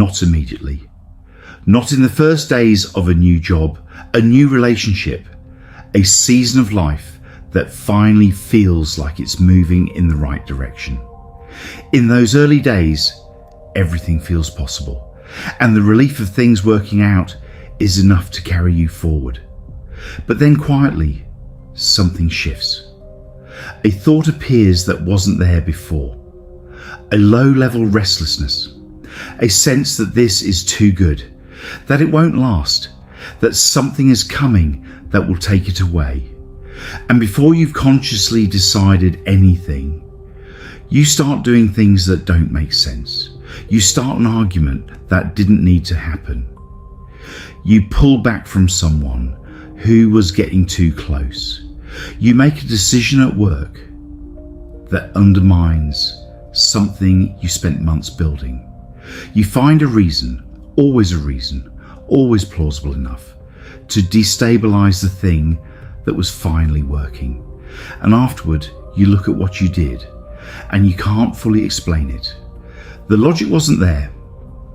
not immediately. Not in the first days of a new job, a new relationship, a season of life that finally feels like it's moving in the right direction. In those early days, everything feels possible, and the relief of things working out is enough to carry you forward. But then quietly, something shifts. A thought appears that wasn't there before. A low-level restlessness, a sense that this is too good, that it won't last, that something is coming that will take it away. And before you've consciously decided anything, you start doing things that don't make sense. You start an argument that didn't need to happen. You pull back from someone who was getting too close. You make a decision at work that undermines something you spent months building. You find a reason, always plausible enough, to destabilize the thing that was finally working. And afterward, you look at what you did, and you can't fully explain it. The logic wasn't there.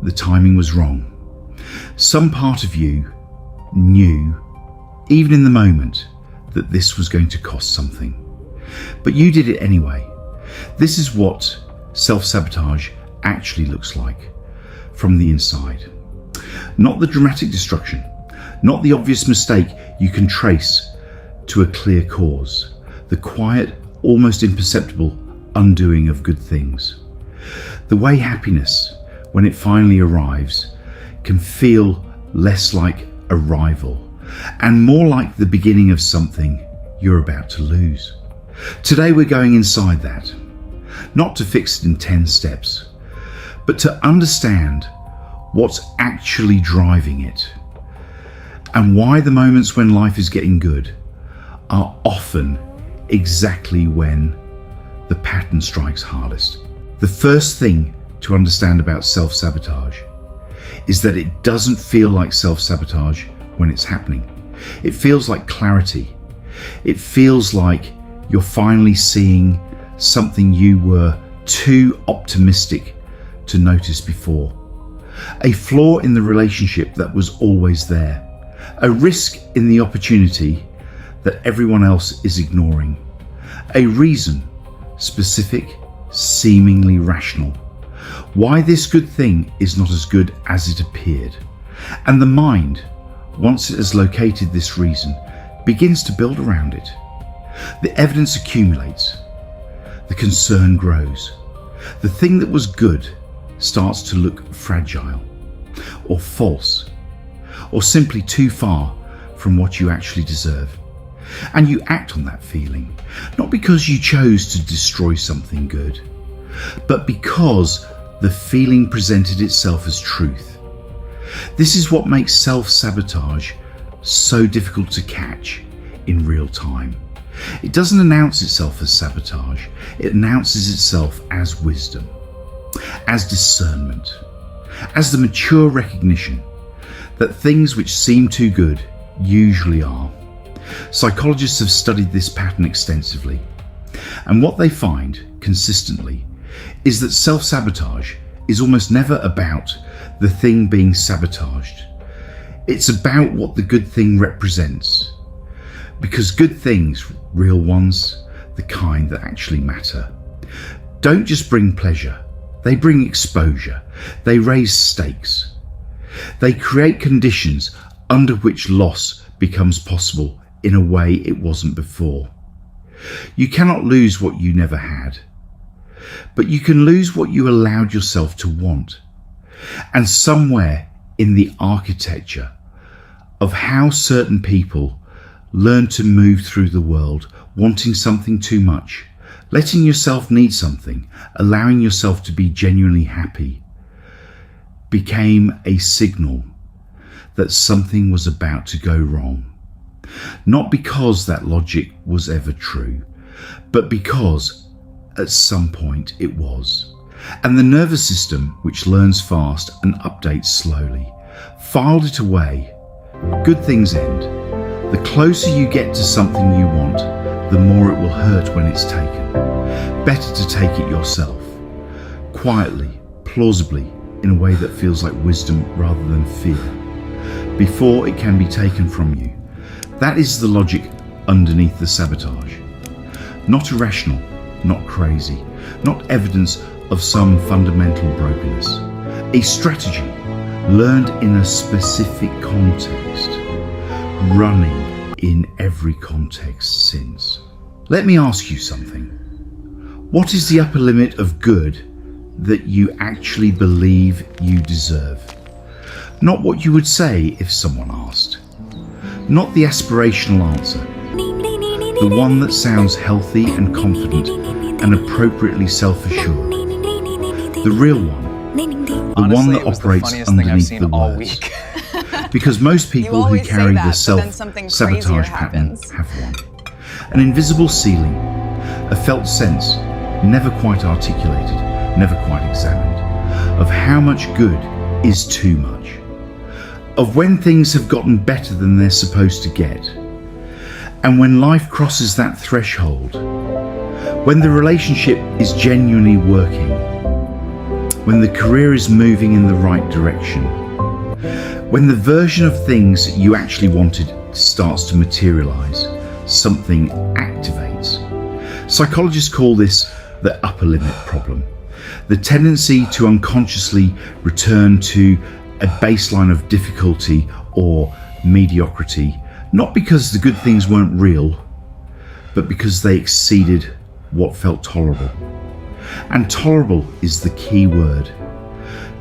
The timing was wrong. Some part of you knew, even in the moment, that this was going to cost something. But you did it anyway. This is what self-sabotage actually looks like from the inside. Not the dramatic destruction, not the obvious mistake you can trace to a clear cause, the quiet, almost imperceptible undoing of good things. The way happiness, when it finally arrives, can feel less like arrival and more like the beginning of something you're about to lose. Today we're going inside that, not to fix it in 10 steps, but to understand what's actually driving it and why the moments when life is getting good are often exactly when the pattern strikes hardest. The first thing to understand about self-sabotage is that it doesn't feel like self-sabotage when it's happening. It feels like clarity. It feels like you're finally seeing something you were too optimistic to notice before. A flaw in the relationship that was always there. A risk in the opportunity that everyone else is ignoring. A reason, specific, seemingly rational, why this good thing is not as good as it appeared. And the mind, once it has located this reason, begins to build around it. The evidence accumulates. The concern grows. The thing that was good starts to look fragile, or false, or simply too far from what you actually deserve. And you act on that feeling, not because you chose to destroy something good, but because the feeling presented itself as truth. This is what makes self-sabotage so difficult to catch in real time. It doesn't announce itself as sabotage, it announces itself as wisdom, as discernment, as the mature recognition that things which seem too good usually are. Psychologists have studied this pattern extensively, and what they find consistently is that self-sabotage is almost never about the thing being sabotaged. It's about what the good thing represents. Because good things, real ones, the kind that actually matter, don't just bring pleasure, they bring exposure, they raise stakes. They create conditions under which loss becomes possible in a way it wasn't before. You cannot lose what you never had, but you can lose what you allowed yourself to want. And somewhere in the architecture of how certain people learn to move through the world, wanting something too much, letting yourself need something, allowing yourself to be genuinely happy, became a signal that something was about to go wrong. Not because that logic was ever true, but because at some point it was. And the nervous system, which learns fast and updates slowly, filed it away. Good things end. The closer you get to something you want, the more it will hurt when it's taken. Better to take it yourself, quietly, plausibly, in a way that feels like wisdom rather than fear, before it can be taken from you. That is the logic underneath the sabotage. Not irrational, not crazy, not evidence of some fundamental brokenness. A strategy learned in a specific context, running in every context since. Let me ask you something. What is the upper limit of good that you actually believe you deserve? Not what you would say if someone asked. Not the aspirational answer. The one that sounds healthy and confident and appropriately self-assured. The real one. The one that operates underneath the words. Because most people who carry the self-sabotage pattern have one. An invisible ceiling, a felt sense, never quite articulated, never quite examined, of how much good is too much. Of when things have gotten better than they're supposed to get. And when life crosses that threshold, when the relationship is genuinely working, when the career is moving in the right direction, when the version of things you actually wanted starts to materialize, something activates. Psychologists call this the upper limit problem, the tendency to unconsciously return to a baseline of difficulty or mediocrity, not because the good things weren't real, but because they exceeded what felt tolerable. And tolerable is the key word,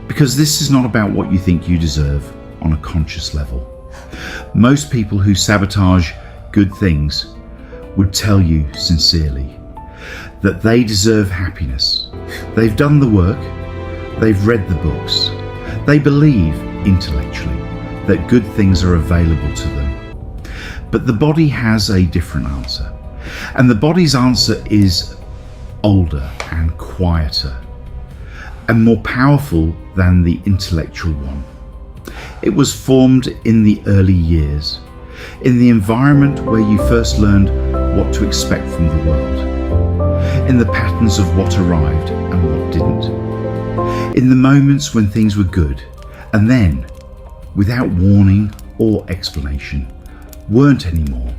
because this is not about what you think you deserve on a conscious level. Most people who sabotage good things would tell you sincerely that they deserve happiness. They've done the work, they've read the books, they believe intellectually that good things are available to them. But the body has a different answer, and the body's answer is older and quieter and more powerful than the intellectual one. It was formed in the early years, in the environment where you first learned what to expect from the world, in the patterns of what arrived and what didn't, in the moments when things were good and then, without warning or explanation, weren't anymore.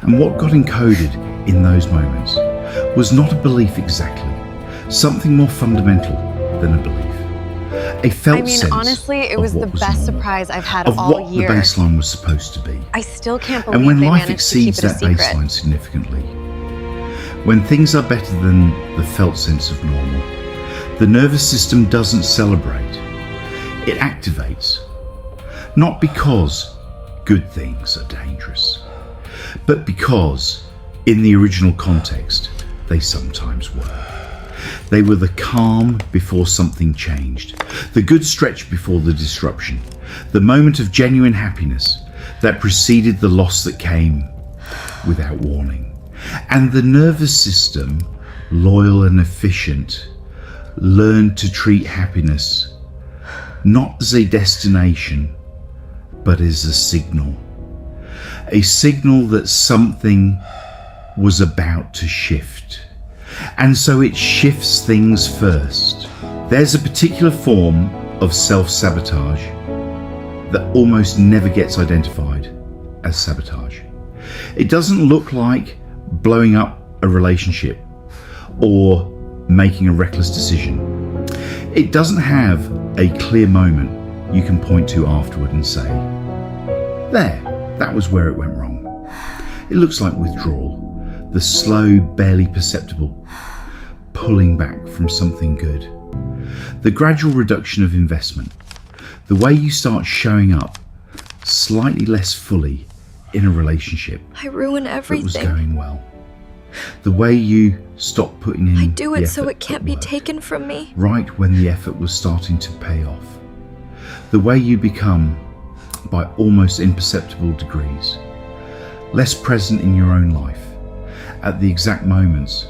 And what got encoded in those moments was not a belief exactly, something more fundamental than a belief. A felt sense honestly, it was the best surprise I've had of all what year. The baseline was supposed to be. I still can't believe and when they life managed to keep exceeds it a that secret. baseline significantly, when things are better than the felt sense of normal, the nervous system doesn't celebrate. It activates. Not because good things are dangerous, but because, in the original context, they sometimes were. They were the calm before something changed, the good stretch before the disruption, the moment of genuine happiness that preceded the loss that came without warning. And the nervous system, loyal and efficient, learned to treat happiness not as a destination, but as a signal that something was about to shift. And so it shifts things first. There's a particular form of self-sabotage that almost never gets identified as sabotage. It doesn't look like blowing up a relationship or making a reckless decision. It doesn't have a clear moment you can point to afterward and say, there, that was where it went wrong. It looks like withdrawal, the slow, barely perceptible pulling back from something good. The gradual reduction of investment, the way you start showing up slightly less fully in a relationship I ruin everything. that was going well. The way you stop putting in I do it the so effort it can't that be worked, taken from me. right when the effort was starting to pay off. The way you become, by almost imperceptible degrees, less present in your own life at the exact moments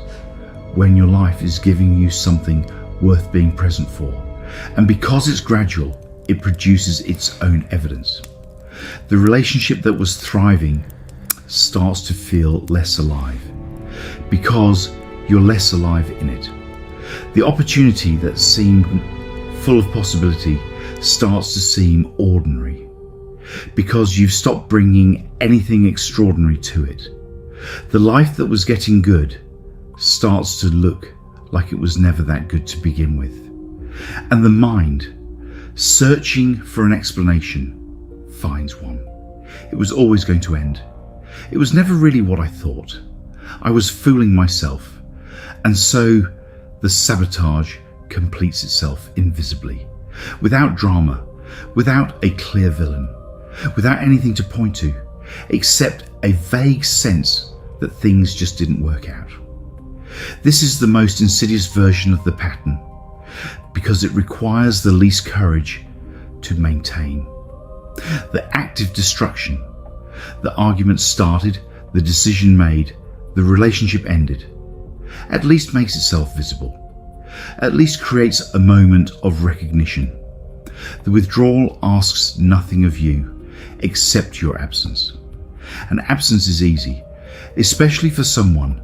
when your life is giving you something worth being present for. And because it's gradual, it produces its own evidence. The relationship that was thriving starts to feel less alive because you're less alive in it. The opportunity that seemed full of possibility, starts to seem ordinary because you've stopped bringing anything extraordinary to it. The life that was getting good starts to look like it was never that good to begin with. And the mind, searching for an explanation, finds one. It was always going to end. It was never really what I thought. I was fooling myself. And so the sabotage completes itself invisibly, without drama, without a clear villain, without anything to point to, except a vague sense that things just didn't work out. This is the most insidious version of the pattern because it requires the least courage to maintain. The active destruction, the argument started, the decision made, the relationship ended, at least makes itself visible, at least creates a moment of recognition. The withdrawal asks nothing of you except your absence. And absence is easy, especially for someone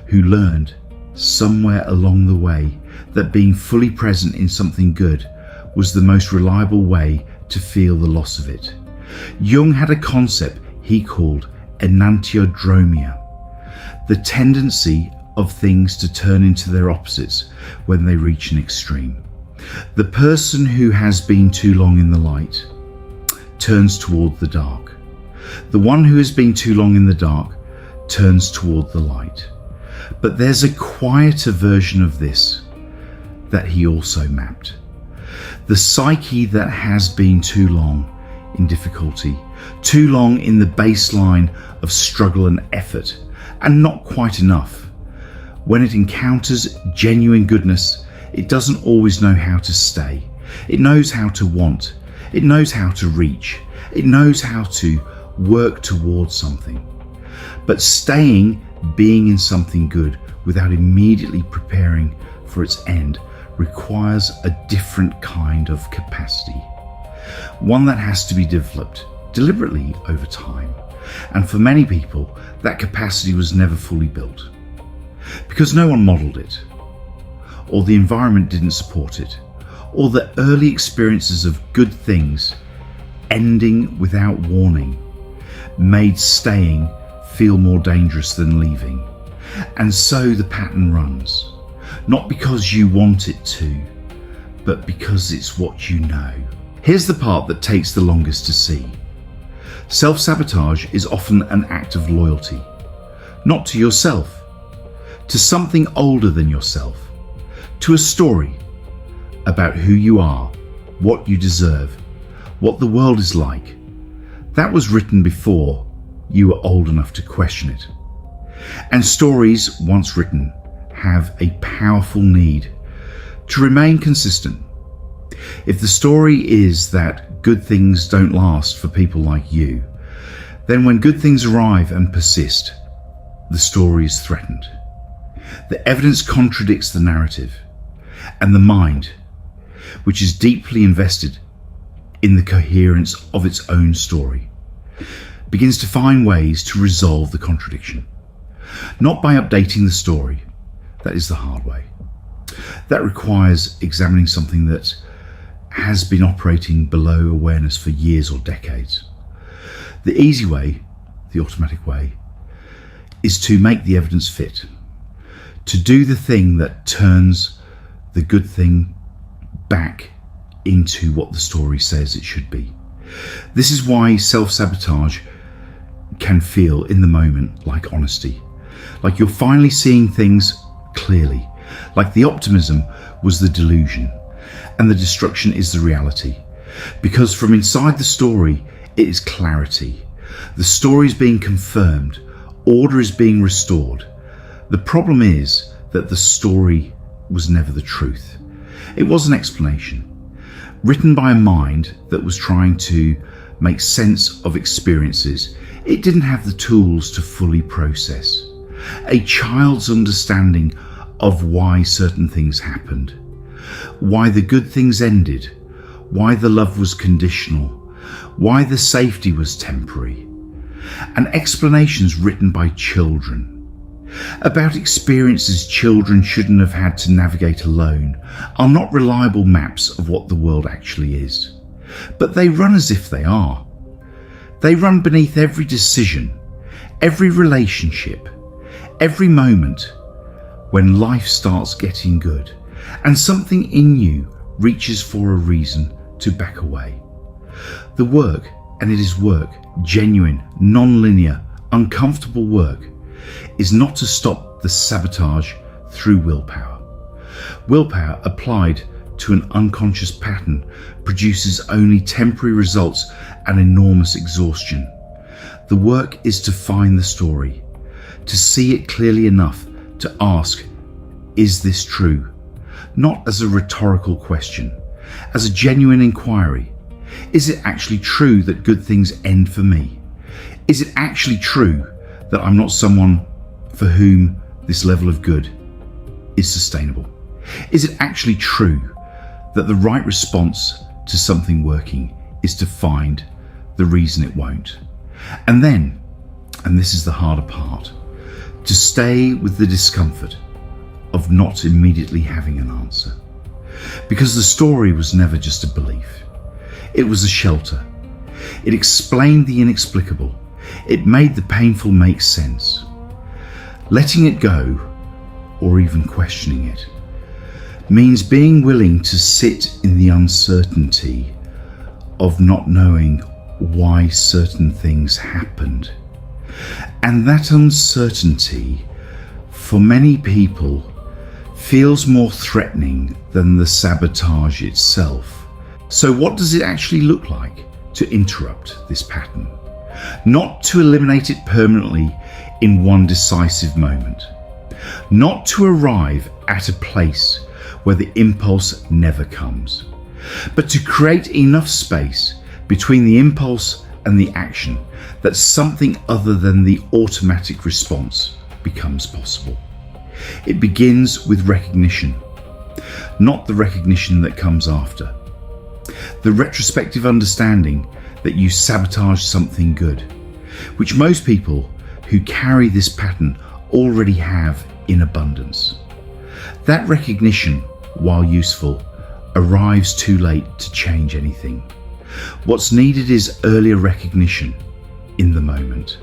who learned somewhere along the way that being fully present in something good was the most reliable way to feel the loss of it. Jung had a concept he called enantiodromia, the tendency of things to turn into their opposites when they reach an extreme. The person who has been too long in the light turns toward the dark. The one who has been too long in the dark turns toward the light. But there's a quieter version of this that he also mapped. The psyche that has been too long in difficulty, too long in the baseline of struggle and effort, and not quite enough. When it encounters genuine goodness, it doesn't always know how to stay. It knows how to want. It knows how to reach. It knows how to work towards something. But staying, being in something good without immediately preparing for its end requires a different kind of capacity. One that has to be developed deliberately over time. And for many people, that capacity was never fully built because no one modeled it, or the environment didn't support it, or the early experiences of good things ending without warning made staying feel more dangerous than leaving. And so the pattern runs, not because you want it to, but because it's what you know. Here's the part that takes the longest to see. Self-sabotage is often an act of loyalty, not to yourself, to something older than yourself, to a story about who you are, what you deserve, what the world is like. That was written before you were old enough to question it. And stories, once written, have a powerful need to remain consistent. If the story is that good things don't last for people like you, then when good things arrive and persist, the story is threatened. The evidence contradicts the narrative, and the mind, which is deeply invested in the coherence of its own story, begins to find ways to resolve the contradiction. Not by updating the story, that is the hard way. That requires examining something that has been operating below awareness for years or decades. The easy way, the automatic way, is to make the evidence fit, to do the thing that turns the good thing back into what the story says it should be. This is why self-sabotage can feel in the moment like honesty, like you're finally seeing things clearly, like the optimism was the delusion and the destruction is the reality. Because from inside the story, it is clarity. The story is being confirmed, order is being restored. The problem is that the story was never the truth. It was an explanation, written by a mind that was trying to make sense of experiences it didn't have the tools to fully process. A child's understanding of why certain things happened, why the good things ended, why the love was conditional, why the safety was temporary, and explanations written by children. about experiences children shouldn't have had to navigate alone, are not reliable maps of what the world actually is. But they run as if they are. They run beneath every decision, every relationship, every moment when life starts getting good and something in you reaches for a reason to back away. The work, and it is work, genuine, non-linear, uncomfortable work, is not to stop the sabotage through willpower. Willpower applied to an unconscious pattern produces only temporary results and enormous exhaustion. The work is to find the story, to see it clearly enough to ask, is this true? Not as a rhetorical question, as a genuine inquiry. Is it actually true that good things end for me? Is it actually true that I'm not someone for whom this level of good is sustainable? Is it actually true that the right response to something working is to find the reason it won't? And then, and this is the harder part, to stay with the discomfort of not immediately having an answer. Because the story was never just a belief. It was a shelter. It explained the inexplicable. It made the painful make sense. Letting it go, or even questioning it, means being willing to sit in the uncertainty of not knowing why certain things happened. And that uncertainty, for many people, feels more threatening than the sabotage itself. So what does it actually look like to interrupt this pattern? Not to eliminate it permanently in one decisive moment. Not to arrive at a place where the impulse never comes, but to create enough space between the impulse and the action that something other than the automatic response becomes possible. It begins with recognition, not the recognition that comes after. The retrospective understanding that you sabotage something good, which most people who carry this pattern already have in abundance. That recognition, while useful, arrives too late to change anything. What's needed is earlier recognition in the moment,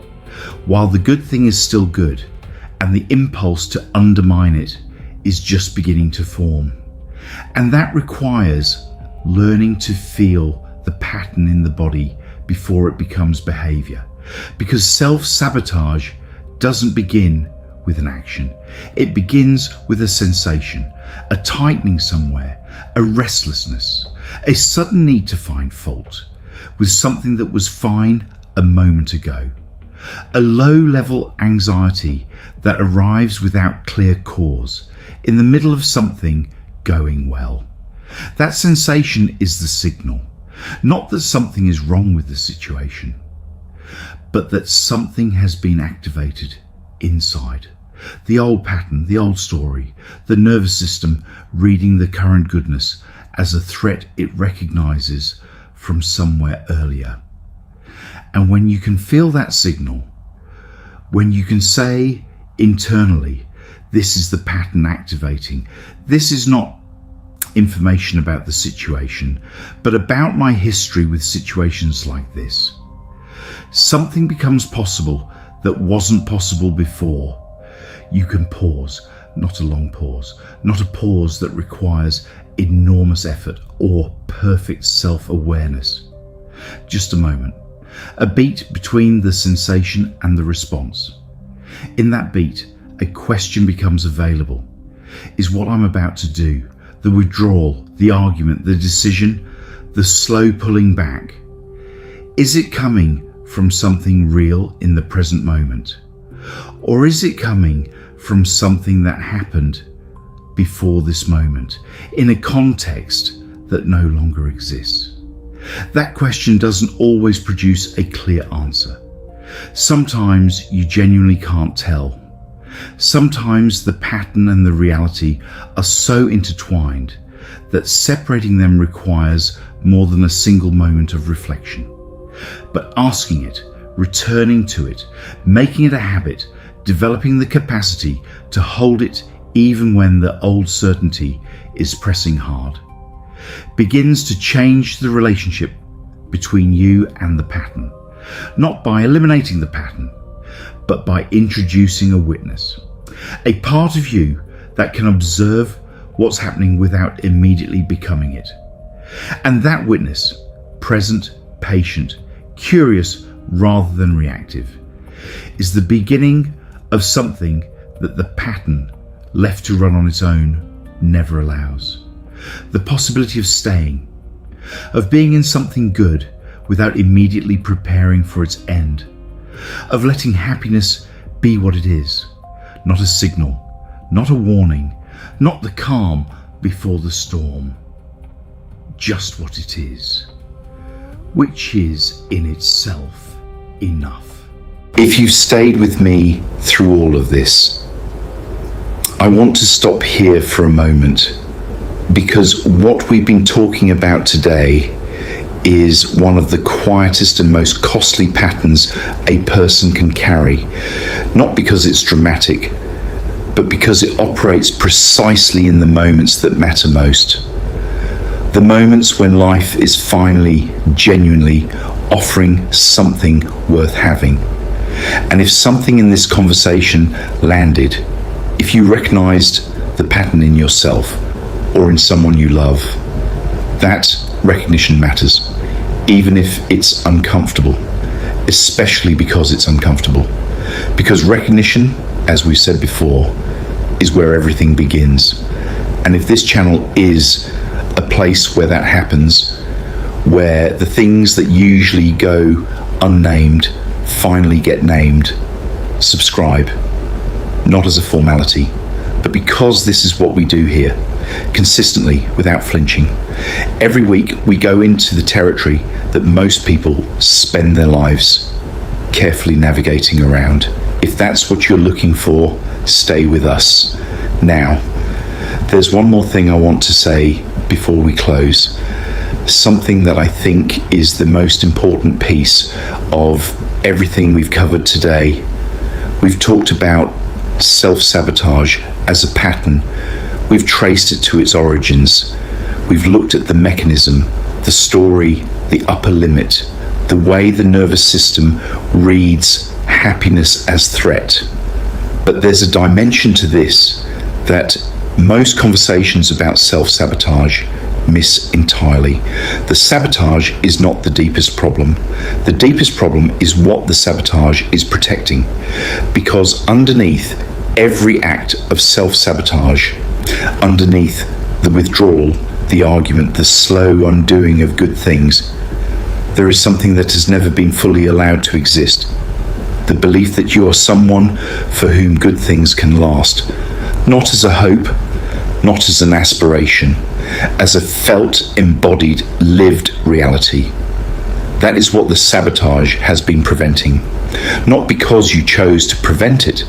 while the good thing is still good and the impulse to undermine it is just beginning to form. And that requires learning to feel the pattern in the body before it becomes behavior. Because self-sabotage doesn't begin with an action. It begins with a sensation, a tightening somewhere, a restlessness, a sudden need to find fault with something that was fine a moment ago. A low-level anxiety that arrives without clear cause, in the middle of something going well. That sensation is the signal, not that something is wrong with the situation, but that something has been activated inside. The old pattern, the old story, the nervous system reading the current goodness as a threat it recognizes from somewhere earlier. And when you can feel that signal, when you can say internally, this is the pattern activating, this is not information about the situation, but about my history with situations like this, something becomes possible that wasn't possible before. You can pause, not a long pause, not a pause that requires enormous effort or perfect self-awareness. Just a moment, a beat between the sensation and the response. In that beat, a question becomes available. Is what I'm about to do, the withdrawal, the argument, the decision, the slow pulling back, is it coming from something real in the present moment? Or is it coming from something that happened before this moment, in a context that no longer exists? That question doesn't always produce a clear answer. Sometimes you genuinely can't tell. Sometimes the pattern and the reality are so intertwined that separating them requires more than a single moment of reflection. But asking it, returning to it, making it a habit, developing the capacity to hold it even when the old certainty is pressing hard, begins to change the relationship between you and the pattern, not by eliminating the pattern, but by introducing a witness, a part of you that can observe what's happening without immediately becoming it. And that witness, present, patient, curious rather than reactive, is the beginning of something that the pattern, left to run on its own, never allows. The possibility of staying, of being in something good without immediately preparing for its end, of letting happiness be what it is, not a signal, not a warning, not the calm before the storm, just what it is, which is in itself enough. If you've stayed with me through all of this, I want to stop here for a moment, because what we've been talking about today is one of the quietest and most costly patterns a person can carry, not because it's dramatic, but because it operates precisely in the moments that matter most. The moments when life is finally, genuinely offering something worth having. And if something in this conversation landed, if you recognized the pattern in yourself or in someone you love, that recognition matters, even if it's uncomfortable, especially because it's uncomfortable. Because recognition, as we said before, is where everything begins. And if this channel is a place where that happens, where the things that usually go unnamed finally get named, subscribe, not as a formality, but because this is what we do here, consistently, without flinching. Every week we go into the territory that most people spend their lives carefully navigating around. If that's what you're looking for, stay with us. Now, there's one more thing I want to say before we close, something that I think is the most important piece of everything we've covered today. We've talked about self-sabotage as a pattern. We've traced it to its origins. We've looked at the mechanism, the story, the upper limit, the way the nervous system reads happiness as threat. But there's a dimension to this that most conversations about self-sabotage miss entirely. The sabotage is not the deepest problem. The deepest problem is what the sabotage is protecting. Because underneath every act of self-sabotage, underneath the withdrawal, the argument, the slow undoing of good things, there is something that has never been fully allowed to exist. The belief that you are someone for whom good things can last, not as a hope, not as an aspiration, as a felt, embodied, lived reality. That is what the sabotage has been preventing. Not because you chose to prevent it,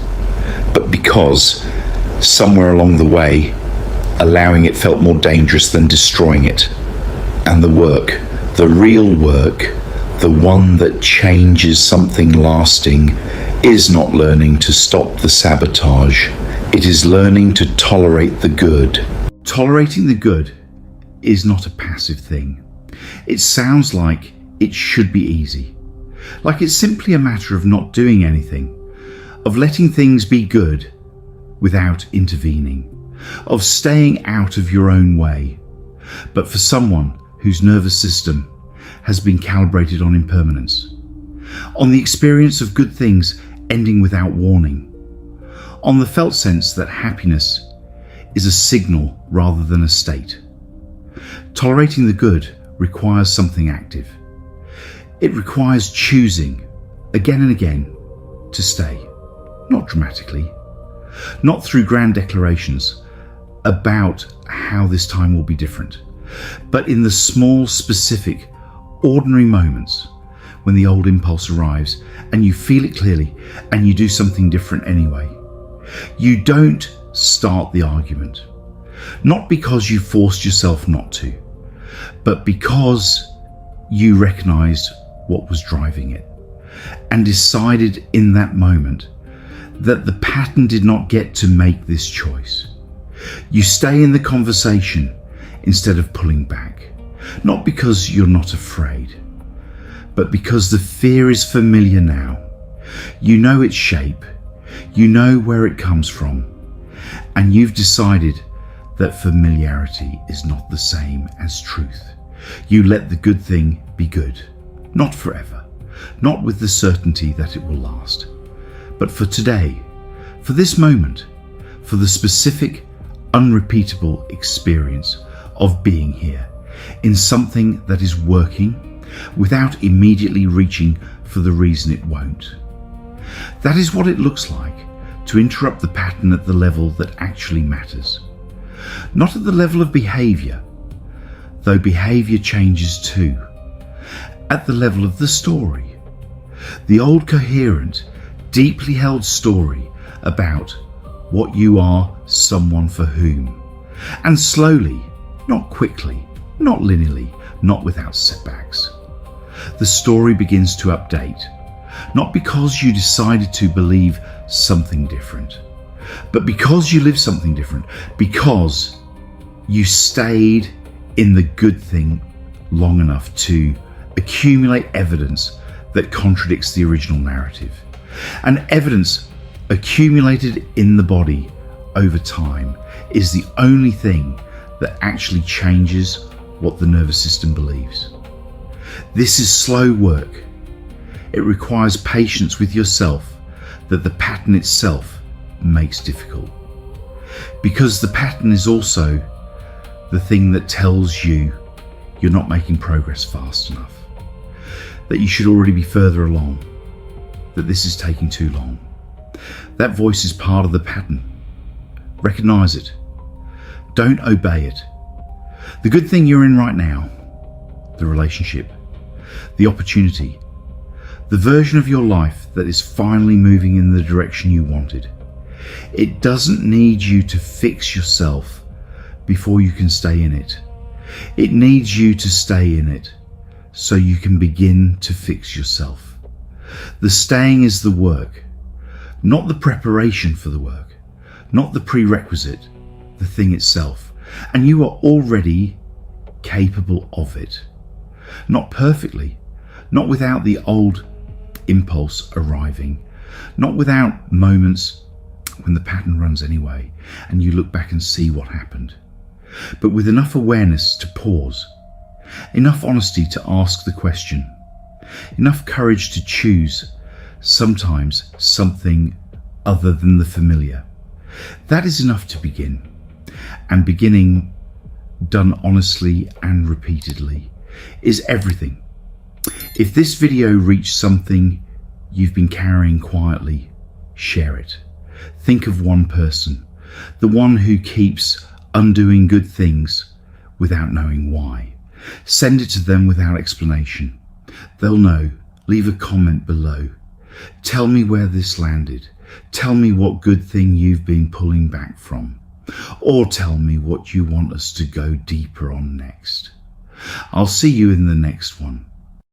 but because somewhere along the way, allowing it felt more dangerous than destroying it. And the work, the real work, the one that changes something lasting, is not learning to stop the sabotage. It is learning to tolerate the good. Tolerating the good is not a passive thing. It sounds like it should be easy. Like it's simply a matter of not doing anything, of letting things be good without intervening, of staying out of your own way. But for someone whose nervous system has been calibrated on impermanence, on the experience of good things ending without warning, on the felt sense that happiness is a signal rather than a state, tolerating the good requires something active. It requires choosing again and again to stay, not dramatically, not through grand declarations about how this time will be different, but in the small, specific, ordinary moments when the old impulse arrives and you feel it clearly and you do something different anyway. You don't start the argument, not because you forced yourself not to, but because you recognized what was driving it and decided in that moment that the pattern did not get to make this choice. You stay in the conversation instead of pulling back, not because you're not afraid, but because the fear is familiar now. You know its shape, you know where it comes from, and you've decided that familiarity is not the same as truth. You let the good thing be good, not forever, not with the certainty that it will last, but for today, for this moment, for the specific, unrepeatable experience of being here in something that is working without immediately reaching for the reason it won't. That is what it looks like to interrupt the pattern at the level that actually matters. Not at the level of behavior, though behavior changes too. At the level of the story. The old coherent, deeply held story about what you are someone for whom. And slowly, not quickly, not linearly, not without setbacks, the story begins to update. Not because you decided to believe something different, but because you live something different, because you stayed in the good thing long enough to accumulate evidence that contradicts the original narrative. And evidence accumulated in the body over time is the only thing that actually changes what the nervous system believes. This is slow work. It requires patience with yourself that the pattern itself makes difficult. Because the pattern is also the thing that tells you you're not making progress fast enough, that you should already be further along, that this is taking too long. That voice is part of the pattern. Recognize it. Don't obey it. The good thing you're in right now, the relationship, the opportunity, the version of your life that is finally moving in the direction you wanted. It doesn't need you to fix yourself before you can stay in it. It needs you to stay in it so you can begin to fix yourself. The staying is the work, not the preparation for the work, not the prerequisite, the thing itself. And you are already capable of it. Not perfectly, not without the old impulse arriving, not without moments when the pattern runs anyway and you look back and see what happened, but with enough awareness to pause, enough honesty to ask the question, enough courage to choose sometimes something other than the familiar. That is enough to begin. And beginning, done honestly and repeatedly, is everything. If this video reached something you've been carrying quietly, share it. Think of one person, the one who keeps undoing good things without knowing why. Send it to them without explanation. They'll know. Leave a comment below. Tell me where this landed. Tell me what good thing you've been pulling back from. Or tell me what you want us to go deeper on next. I'll see you in the next one.